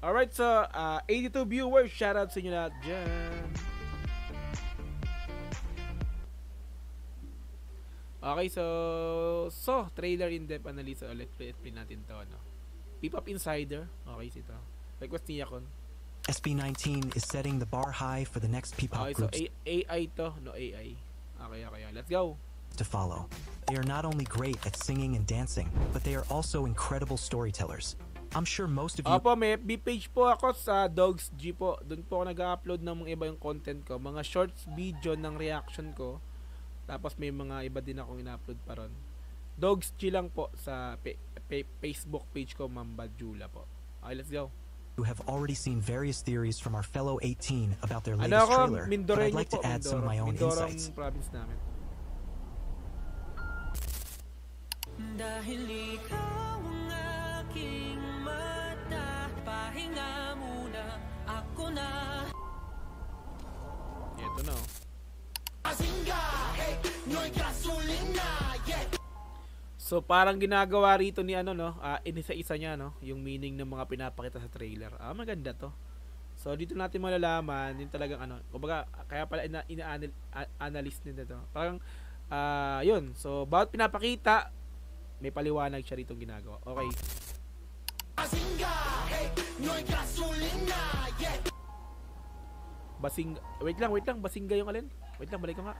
Alright, so 82 viewers, shoutout sa inyo lahat dyan. Okay, so trailer in-depth analysis ulit. Play natin to, ano. P-Pop Insider. Okay, ito. Request ni Yakon. SB19 is setting the bar high for the next P-Pop Okay, so groups AI to. No, AI. Okay, let's go. to follow. They are not only great at singing and dancing, but they are also incredible storytellers. I'm sure most of you... Opo, may FB page po ako sa Dogs G po. Doon po ako nag-upload ng mga iba yung content ko. Mga shorts video ng reaction ko. Tapos may mga iba din akong ina-upload pa ron. Dogs G lang po sa Facebook page ko, Mamba Jula po. Okay, let's go. You have already seen various theories from our fellow 18 about their Ano latest ako, trailer, but I'd like to add some of my own Mindoro insights. province namin. Dahil ikaw ang aking mata, pahinga muna, ako na. Ito na, oh. So parang ginagawa rito ni ano, no, inisa-isa niya, no, yung meaning ng mga pinapakita sa trailer. Maganda to. So dito natin malalaman yung talagang ano, kumbaga kaya pala ina-analyze nila to. Parang yun. So bawat pinapakita may paliwanag siya rito ginagawa. Okay. Basing, wait lang, Basinga yung alin? Wait lang, balik ko nga.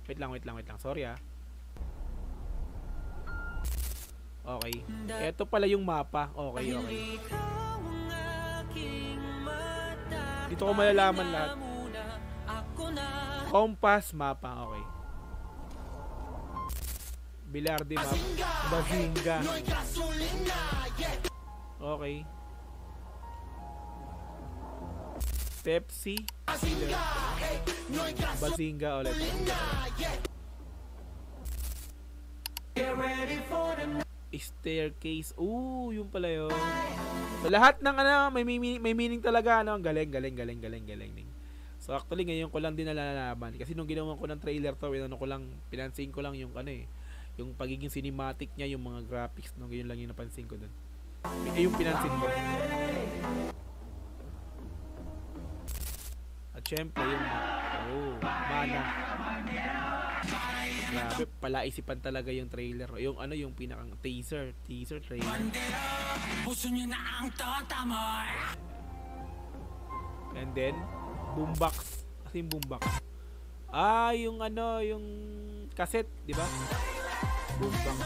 Wait lang. Sorry, Okay. Ito pala yung mapa. Okay. Dito ko malalaman lahat. Compass mapa. Okay. Bilardi map. Basinga. Okay. Pepsi. Basinga ulit. Staircase. Yung pala yun. So, lahat ng ano, may meaning talaga, ano. Galing. So, actually, ngayon ko lang din nalalaman. Kasi nung ginawa ko ng trailer to, pinansin ko lang yung ano yung pagiging cinematic niya, yung mga graphics, no, ngayon lang yung napansin ko dun. Yung pinansin ko. At syempre, yung mana. Grabe, palaisipan talaga yung trailer. Yung ano, yung pinakang teaser trailer. And then, boombox. Kasi yung boombox. Yung ano, yung cassette, di ba? Boombox.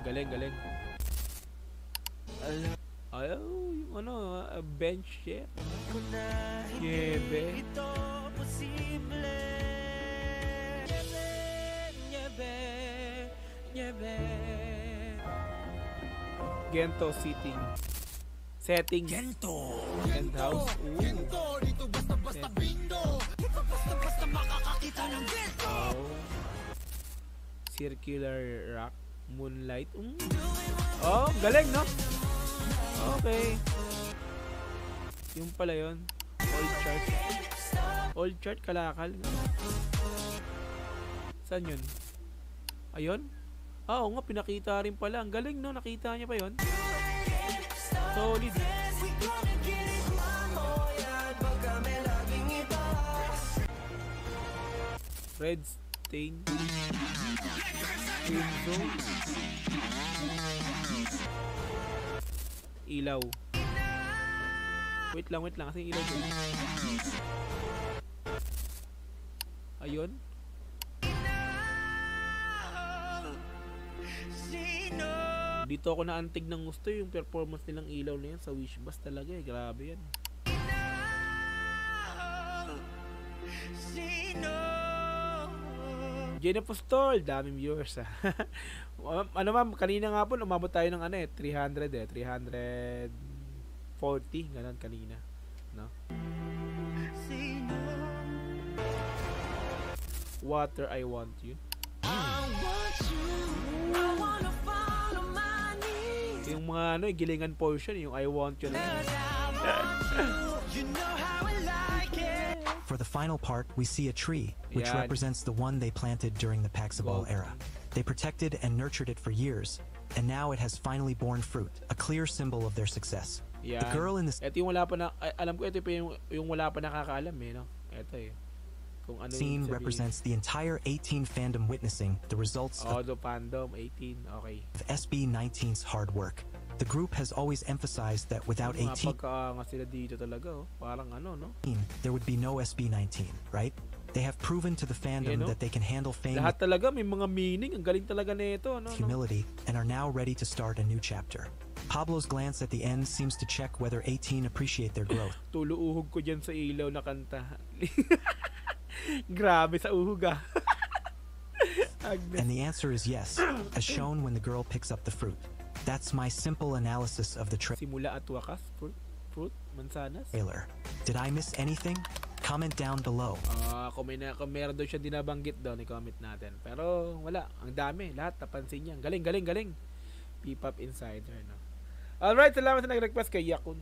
Galing. Yung ano, bench chair. Niebe. Gento setting. Gento. And house. Dito basta bindo. Dito basta makakakita ng gento. Circular rock. Moonlight. Galing, no? Okay. Yung pala yun. Old chart kalakal. Saan yun? Ayun? Oo nga, pinakita rin pala. Ang galing, no? Nakita niya pa yun. Solid. Red stain. Window. Ilaw. Wait lang kasi ilaw dun. Ayun. Dito ako naantig ng gusto yung performance nilang ilaw na yan sa Wishbus talaga grabe yan. Jennifer Stall, daming viewers ano ma'am, kanina nga po umabot tayo ng 300 340 ganon kanina, no? Water I Want You. Yung mga gilingan portion, yung I Want You na yun. For the final part, we see a tree, which Yan. represents the one they planted during the Paxaball era. They protected and nurtured it for years, and now it has finally borne fruit, a clear symbol of their success. Yan. The girl in this Ito yung wala pa na, alam ko ito pa yung wala pa nakakaalam eh, no? Ito eh. Kung ano scene yung sabihin. represents the entire 18 fandom witnessing the results Oh, the fandom, 18, okay. of SB19's hard work. The group has always emphasized that without Mga 18, pagkaangas sila dito talaga, oh. Parang ano, no? there would be no SB19, right? They have proven to the fandom Yeah, no? that they can handle fame Lahat talaga may mga meaning. Ang galing talaga nito, no? with humility and are now ready to start a new chapter. Pablo's glance at the end seems to check whether 18 appreciate their growth. Tuluuhog ko dyan sa ilaw na kanta. Grabe sa uhog ah. Agnes. And the answer is yes, as shown when the girl picks up the fruit. That's my simple analysis of the Simula at wakas, fruit, mansanas. trailer. Did I miss anything? Comment down below. Kung meron daw siya dinabanggit doon, i-comment natin. Pero wala, ang dami, lahat napansin niya. Galing. P-Pop Insider, no. Alright, salamat sa nag-request kay Yakun.